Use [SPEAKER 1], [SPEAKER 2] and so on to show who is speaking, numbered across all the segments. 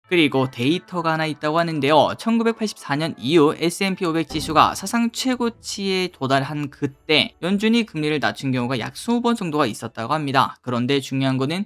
[SPEAKER 1] 그리고 데이터가 하나 있다고 하는데요. 1984년 이후 S&P 500 지수가 사상 최고치에 도달한 그때 연준이 금리를 낮춘 경우가 약 20번 정도가 있었다고 합니다. 그런데 중요한 거는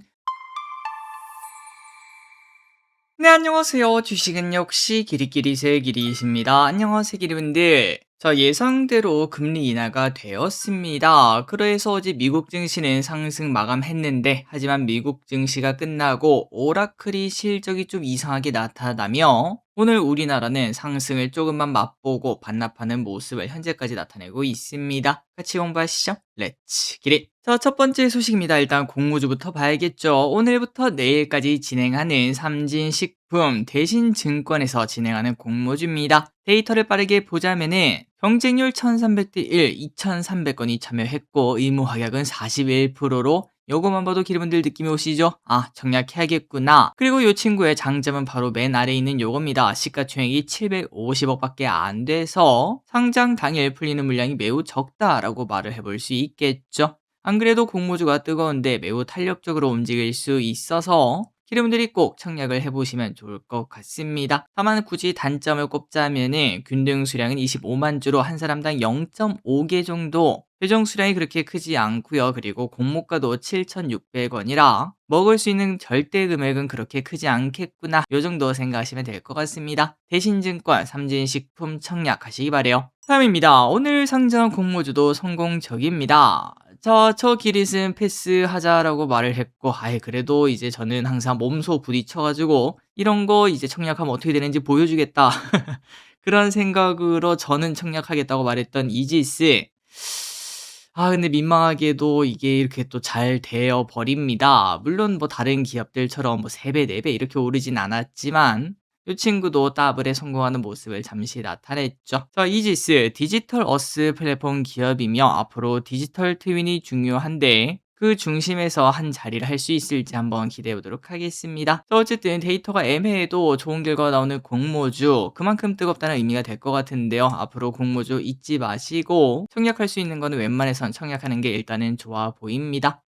[SPEAKER 1] 네, 안녕하세요. 주식은 역시 기리기리세 기리이십니다. 안녕하세요, 기리분들. 자, 예상대로 금리 인하가 되었습니다. 그래서 어제 미국 증시는 상승 마감했는데, 하지만 미국 증시가 끝나고 오라클이 실적이 좀 이상하게 나타나며, 오늘 우리나라는 상승을 조금만 맛보고 반납하는 모습을 현재까지 나타내고 있습니다. 같이 공부하시죠. 렛츠 기릿. 자, 첫 번째 소식입니다. 일단 공모주부터 봐야겠죠. 오늘부터 내일까지 진행하는 삼진식품 대신증권에서 진행하는 공모주입니다. 데이터를 빠르게 보자면은 경쟁률 1300대 1, 2300건이 참여했고 의무 확약은 41%로 요거만 봐도 기름분들 느낌이 오시죠? 아, 청약해야겠구나. 그리고 요 친구의 장점은 바로 맨 아래에 있는 요겁니다. 시가총액이 750억밖에 안 돼서 상장 당일 풀리는 물량이 매우 적다라고 말을 해볼 수 있겠죠. 안 그래도 공모주가 뜨거운데 매우 탄력적으로 움직일 수 있어서 기름들이 꼭 청약을 해보시면 좋을 것 같습니다. 다만 굳이 단점을 꼽자면은 균등 수량은 25만 주로 한 사람당 0.5개 정도, 배정 수량이 그렇게 크지 않고요. 그리고 공모가도 7,600원이라 먹을 수 있는 절대 금액은 그렇게 크지 않겠구나, 요 정도 생각하시면 될 것 같습니다. 대신증권 삼진식품 청약하시기 바래요. 다음입니다. 오늘 상장 공모주도 성공적입니다. 자, 저 기릿은 패스하자라고 말을 했고, 아예 그래도 이제 저는 항상 몸소 부딪혀가지고 이런 거 이제 청약하면 어떻게 되는지 보여주겠다. 그런 생각으로 저는 청약하겠다고 말했던 이지스. 아, 근데 민망하게도 이게 이렇게 또 잘 되어 버립니다. 물론 뭐 다른 기업들처럼 뭐 3배, 4배 이렇게 오르진 않았지만 이 친구도 더블에 성공하는 모습을 잠시 나타냈죠. 자, 이지스 디지털 어스 플랫폼 기업이며 앞으로 디지털 트윈이 중요한데 그 중심에서 한 자리를 할 수 있을지 한번 기대해 보도록 하겠습니다. 자, 어쨌든 데이터가 애매해도 좋은 결과가 나오는 공모주, 그만큼 뜨겁다는 의미가 될 것 같은데요. 앞으로 공모주 잊지 마시고 청약할 수 있는 거는 웬만해선 청약하는 게 일단은 좋아 보입니다.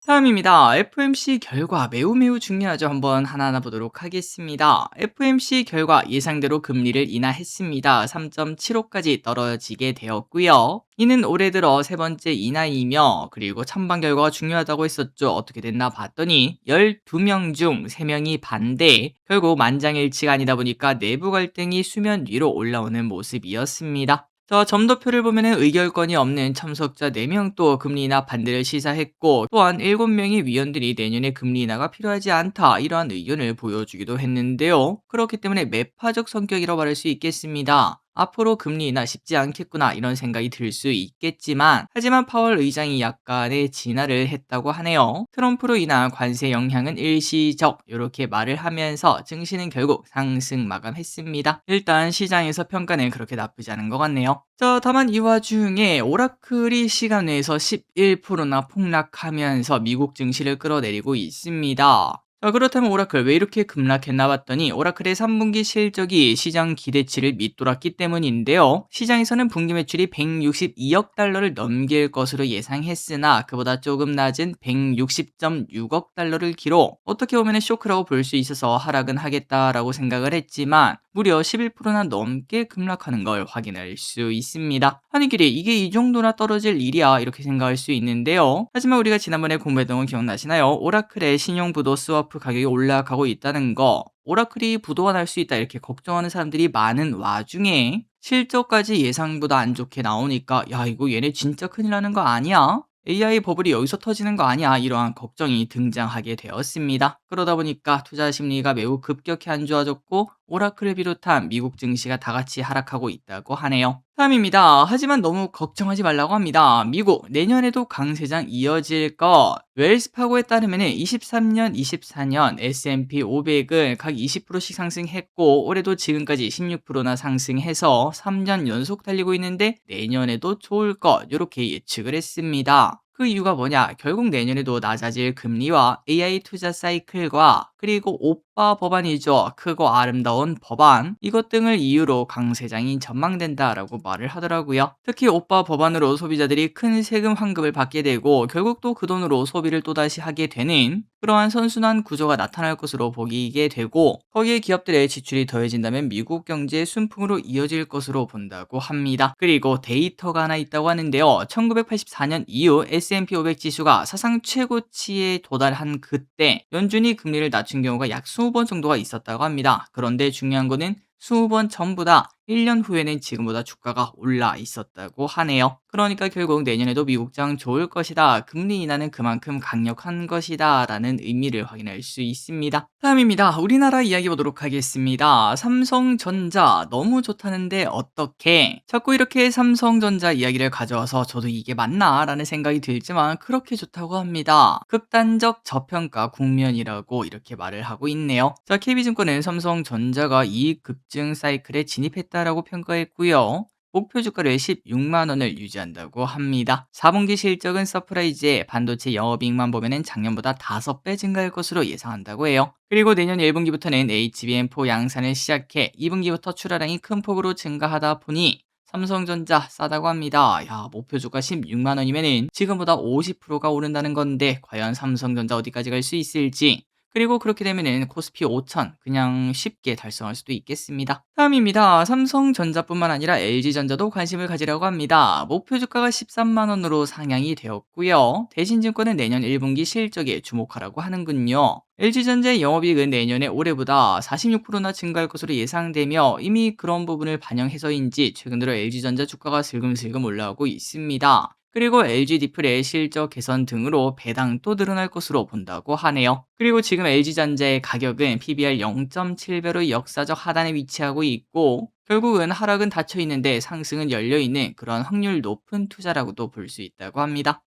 [SPEAKER 1] 다음입니다. FMC 결과 매우 중요하죠. 한번 하나하나 보도록 하겠습니다. FMC 결과 예상대로 금리를 인하했습니다. 3.75까지 떨어지게 되었고요. 이는 올해 들어 세 번째 인하이며, 그리고 찬반 결과가 중요하다고 했었죠. 어떻게 됐나 봤더니 12명 중 3명이 반대, 결국 만장일치가 아니다 보니까 내부 갈등이 수면 위로 올라오는 모습이었습니다. 자, 점도표를 보면은 의결권이 없는 참석자 4명 또 금리 인하 반대를 시사했고, 또한 7명의 위원들이 내년에 금리 인하가 필요하지 않다, 이러한 의견을 보여주기도 했는데요. 그렇기 때문에 매파적 성격이라고 말할 수 있겠습니다. 앞으로 금리 인하 쉽지 않겠구나, 이런 생각이 들 수 있겠지만, 하지만 파월 의장이 약간의 진화를 했다고 하네요. 트럼프로 인한 관세 영향은 일시적, 이렇게 말을 하면서 증시는 결국 상승 마감했습니다. 일단 시장에서 평가는 그렇게 나쁘지 않은 것 같네요. 자, 다만 이 와중에 오라클이 시간 내에서 11%나 폭락하면서 미국 증시를 끌어내리고 있습니다. 자, 그렇다면 오라클 왜 이렇게 급락했나 봤더니 오라클의 3분기 실적이 시장 기대치를 밑돌았기 때문인데요. 시장에서는 분기 매출이 162억 달러를 넘길 것으로 예상했으나 그보다 조금 낮은 160.6억 달러를 기록, 어떻게 보면 쇼크라고 볼 수 있어서 하락은 하겠다라고 생각을 했지만 무려 11%나 넘게 급락하는 걸 확인할 수 있습니다. 아니 길이 이게 이 정도나 떨어질 일이야, 이렇게 생각할 수 있는데요. 하지만 우리가 지난번에 공부했던 건 기억나시나요? 오라클의 신용부도 스와프 가격이 올라가고 있다는 거, 오라클이 부도가 날 수 있다 이렇게 걱정하는 사람들이 많은 와중에 실적까지 예상보다 안 좋게 나오니까 야, 이거 얘네 진짜 큰일 나는 거 아니야? AI 버블이 여기서 터지는 거 아니야? 이러한 걱정이 등장하게 되었습니다. 그러다 보니까 투자 심리가 매우 급격히 안 좋아졌고 오라클을 비롯한 미국 증시가 다 같이 하락하고 있다고 하네요. 다음입니다. 하지만 너무 걱정하지 말라고 합니다. 미국 내년에도 강세장 이어질 것. 웰스파고에 따르면 23년, 24년 S&P 500은 각 20%씩 상승했고 올해도 지금까지 16%나 상승해서 3년 연속 달리고 있는데 내년에도 좋을 것, 이렇게 예측을 했습니다. 그 이유가 뭐냐? 결국 내년에도 낮아질 금리와 AI 투자 사이클과 그리고 오빠 법안이죠. 크고 아름다운 법안. 이것 등을 이유로 강세장이 전망된다라고 말을 하더라고요. 특히 오빠 법안으로 소비자들이 큰 세금 환급을 받게 되고 결국 또 그 돈으로 소비를 또다시 하게 되는 그러한 선순환 구조가 나타날 것으로 보이게 되고 거기에 기업들의 지출이 더해진다면 미국 경제의 순풍으로 이어질 것으로 본다고 합니다. 그리고 데이터가 하나 있다고 하는데요. 1984년 이후 S&P 500 지수가 사상 최고치에 도달한 그때 연준이 금리를 낮춘 경우가 약 20번 정도가 있었다고 합니다. 그런데 중요한 거는 20번 전부 다 1년 후에는 지금보다 주가가 올라 있었다고 하네요. 그러니까 결국 내년에도 미국장 좋을 것이다. 금리 인하는 그만큼 강력한 것이다. 라는 의미를 확인할 수 있습니다. 다음입니다. 우리나라 이야기 보도록 하겠습니다. 삼성전자 너무 좋다는데 어떻게? 자꾸 이렇게 삼성전자 이야기를 가져와서 저도 이게 맞나? 라는 생각이 들지만 그렇게 좋다고 합니다. 극단적 저평가 국면이라고 이렇게 말을 하고 있네요. 자, KB증권은 삼성전자가 이익 급증 사이클에 진입했다라고 평가했고요. 목표 주가를 16만 원을 유지한다고 합니다. 4분기 실적은 서프라이즈에 반도체 영업이익만 보면은 작년보다 5배 증가할 것으로 예상한다고 해요. 그리고 내년 1분기부터는 HBM4 양산을 시작해 2분기부터 출하량이 큰 폭으로 증가하다 보니 삼성전자 싸다고 합니다. 야, 목표 주가 16만 원이면은 지금보다 50%가 오른다는 건데 과연 삼성전자 어디까지 갈 수 있을지 그리고 그렇게 되면은 코스피 5천 그냥 쉽게 달성할 수도 있겠습니다. 다음입니다. 삼성전자뿐만 아니라 LG전자도 관심을 가지라고 합니다. 목표 주가가 13만 원으로 상향이 되었고요. 대신증권은 내년 1분기 실적에 주목하라고 하는군요. LG전자의 영업이익은 내년에 올해보다 46%나 증가할 것으로 예상되며 이미 그런 부분을 반영해서인지 최근 들어 LG전자 주가가 슬금슬금 올라오고 있습니다. 그리고 LG 디플의 실적 개선 등으로 배당도 늘어날 것으로 본다고 하네요. 그리고 지금 LG전자의 가격은 PBR 0.7배로 역사적 하단에 위치하고 있고 결국은 하락은 닫혀 있는데 상승은 열려 있는 그런 확률 높은 투자라고도 볼 수 있다고 합니다.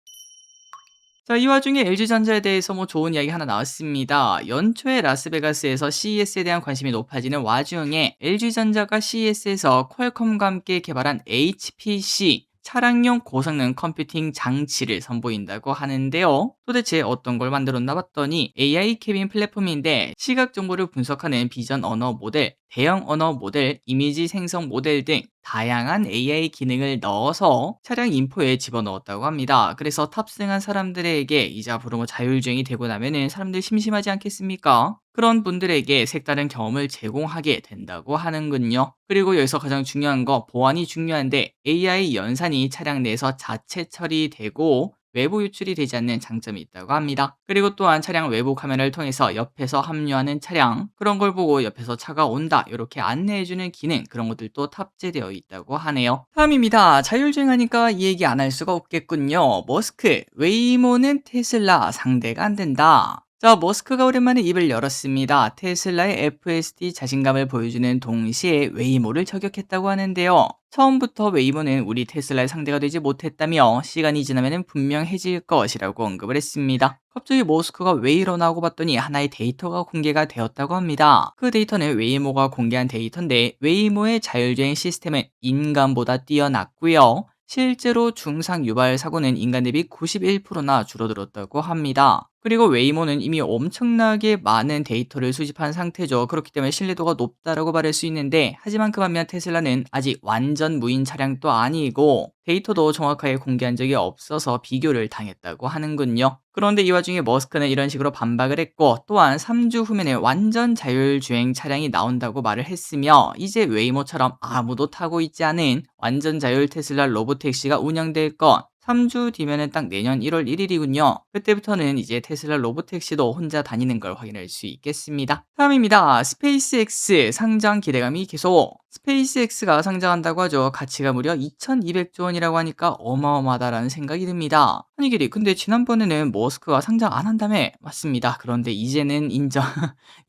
[SPEAKER 1] 자, 이 와중에 LG전자에 대해서 좋은 이야기 하나 나왔습니다. 연초에 라스베가스에서 CES에 대한 관심이 높아지는 와중에 LG전자가 CES에서 퀄컴과 함께 개발한 HPC 차량용 고성능 컴퓨팅 장치를 선보인다고 하는데요. 도대체 어떤 걸 만들었나 봤더니 AI 캐빈 플랫폼인데 시각 정보를 분석하는 비전 언어 모델, 대형 언어 모델, 이미지 생성 모델 등 다양한 AI 기능을 넣어서 차량 인포에 집어넣었다고 합니다. 그래서 탑승한 사람들에게 이자 부르모 자율주행이 되고 나면은 사람들 심심하지 않겠습니까? 그런 분들에게 색다른 경험을 제공하게 된다고 하는군요. 그리고 여기서 가장 중요한 거 보안이 중요한데 AI 연산이 차량 내에서 자체 처리되고 외부 유출이 되지 않는 장점이 있다고 합니다. 그리고 또한 차량 외부 카메라를 통해서 옆에서 합류하는 차량 그런 걸 보고 옆에서 차가 온다 이렇게 안내해주는 기능 그런 것들도 탑재되어 있다고 하네요. 다음입니다. 자율주행하니까 이 얘기 안 할 수가 없겠군요. 머스크 웨이모는 테슬라 상대가 안 된다. 자, 머스크가 오랜만에 입을 열었습니다. 테슬라의 FSD 자신감을 보여주는 동시에 웨이모를 저격했다고 하는데요. 처음부터 웨이모는 우리 테슬라의 상대가 되지 못했다며 시간이 지나면 분명해질 것이라고 언급을 했습니다. 갑자기 머스크가 왜 이러나 하고 봤더니 하나의 데이터가 공개가 되었다고 합니다. 그 데이터는 웨이모가 공개한 데이터인데 웨이모의 자율주행 시스템은 인간보다 뛰어났고요. 실제로 중상 유발 사고는 인간 대비 91%나 줄어들었다고 합니다. 그리고 웨이모는 이미 엄청나게 많은 데이터를 수집한 상태죠. 그렇기 때문에 신뢰도가 높다라고 말할 수 있는데 하지만 그 반면 테슬라는 아직 완전 무인 차량도 아니고 데이터도 정확하게 공개한 적이 없어서 비교를 당했다고 하는군요. 그런데 이 와중에 머스크는 이런 식으로 반박을 했고 또한 3주 후면에 완전 자율주행 차량이 나온다고 말을 했으며 이제 웨이모처럼 아무도 타고 있지 않은 완전 자율 테슬라 로보택시가 운영될 것 3주 뒤면은 딱 내년 1월 1일이군요. 그때부터는 이제 테슬라 로보택시도 혼자 다니는 걸 확인할 수 있겠습니다. 다음입니다. 스페이스X 상장 기대감이 계속. 스페이스X가 상장한다고 하죠. 가치가 무려 2200조 원이라고 하니까 어마어마하다라는 생각이 듭니다. 아니 길이 근데 지난번에는 머스크가 상장 안 한다며? 맞습니다. 그런데 이제는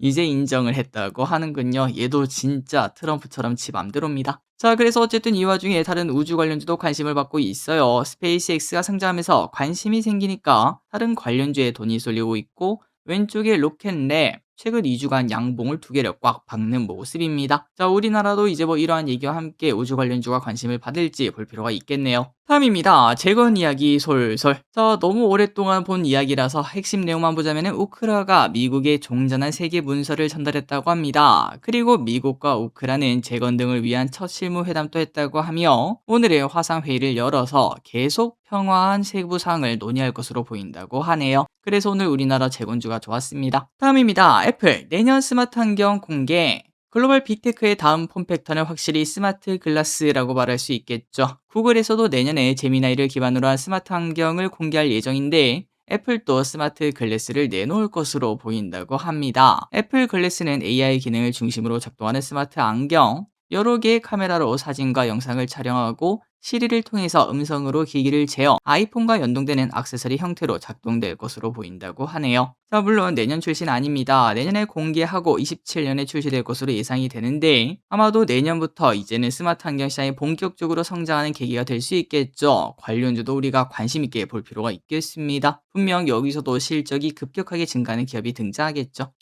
[SPEAKER 1] 이제 인정을 했다고 하는군요. 얘도 진짜 트럼프처럼 지 맘대로입니다. 자, 그래서 어쨌든 이 와중에 다른 우주 관련주도 관심을 받고 있어요. 스페이스X가 상장하면서 관심이 생기니까 다른 관련주에 돈이 쏠리고 있고 왼쪽에 로켓랩, 최근 2주간 양봉을 2개를 꽉 박는 모습입니다. 자, 우리나라도 이제 이러한 얘기와 함께 우주 관련주가 관심을 받을지 볼 필요가 있겠네요. 다음입니다. 재건 이야기 솔솔. 자, 너무 오랫동안 본 이야기라서 핵심 내용만 보자면은 우크라가 미국에 종전한 세계 문서를 전달했다고 합니다. 그리고 미국과 우크라는 재건 등을 위한 첫 실무 회담도 했다고 하며 오늘의 화상 회의를 열어서 계속 평화한 세부 사항을 논의할 것으로 보인다고 하네요. 그래서 오늘 우리나라 재건주가 좋았습니다. 다음입니다. 애플 내년 스마트 환경 공개. 글로벌 빅테크의 다음 폼팩터는 확실히 스마트 글라스라고 말할 수 있겠죠. 구글에서도 내년에 제미나이를 기반으로 한 스마트 환경을 공개할 예정인데 애플도 스마트 글래스를 내놓을 것으로 보인다고 합니다. 애플 글래스는 AI 기능을 중심으로 작동하는 스마트 안경, 여러 개의 카메라로 사진과 영상을 촬영하고 시리를 통해서 음성으로 기기를 제어, 아이폰과 연동되는 액세서리 형태로 작동될 것으로 보인다고 하네요. 자, 물론 내년 출시는 아닙니다. 내년에 공개하고 27년에 출시될 것으로 예상이 되는데 아마도 내년부터 이제는 스마트 환경 시장이 본격적으로 성장하는 계기가 될 수 있겠죠. 관련주도 우리가 관심 있게 볼 필요가 있겠습니다. 분명 여기서도 실적이 급격하게 증가하는 기업이 등장하겠죠.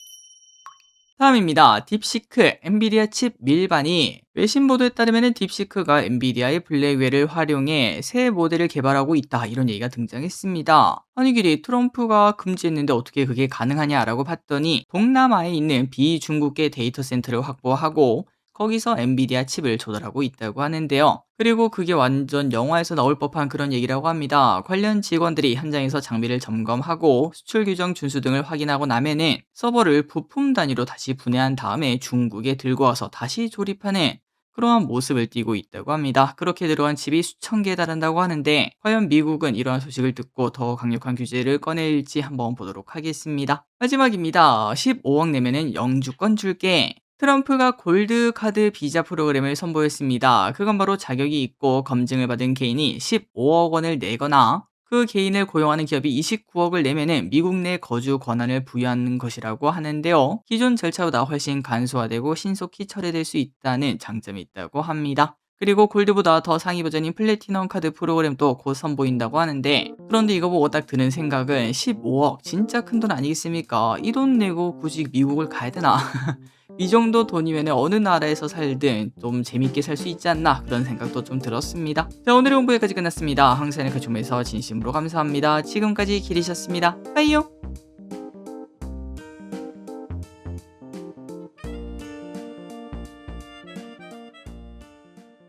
[SPEAKER 1] 다음입니다. 딥시크, 엔비디아 칩 밀반이 외신 보도에 따르면 딥시크가 엔비디아의 블랙웰을 활용해 새 모델을 개발하고 있다, 이런 얘기가 등장했습니다. 아니 길이 트럼프가 금지했는데 어떻게 그게 가능하냐라고 봤더니 동남아에 있는 비중국계 데이터 센터를 확보하고 거기서 엔비디아 칩을 조달하고 있다고 하는데요. 그리고 그게 완전 영화에서 나올 법한 그런 얘기라고 합니다. 관련 직원들이 현장에서 장비를 점검하고 수출 규정 준수 등을 확인하고 나면은 서버를 부품 단위로 다시 분해한 다음에 중국에 들고 와서 다시 조립하는 그러한 모습을 띠고 있다고 합니다. 그렇게 들어간 칩이 수천 개에 달한다고 하는데 과연 미국은 이러한 소식을 듣고 더 강력한 규제를 꺼낼지 한번 보도록 하겠습니다. 마지막입니다. 15억 내면은 영주권 줄게. 트럼프가 골드 카드 비자 프로그램을 선보였습니다. 그건 바로 자격이 있고 검증을 받은 개인이 15억 원을 내거나 그 개인을 고용하는 기업이 29억을 내면은 미국 내 거주 권한을 부여하는 것이라고 하는데요. 기존 절차보다 훨씬 간소화되고 신속히 처리될 수 있다는 장점이 있다고 합니다. 그리고 골드보다 더 상위 버전인 플래티넘 카드 프로그램도 곧 선보인다고 하는데, 그런데 이거 보고 딱 드는 생각은 15억 진짜 큰 돈 아니겠습니까? 이 돈 내고 굳이 미국을 가야 되나? 이 정도 돈이면 어느 나라에서 살든 좀 재밌게 살 수 있지 않나, 그런 생각도 좀 들었습니다. 자, 오늘의 홍보 여기까지 끝났습니다. 항상 이렇게 좀해서 진심으로 감사합니다. 지금까지 길이셨습니다. 빠이요.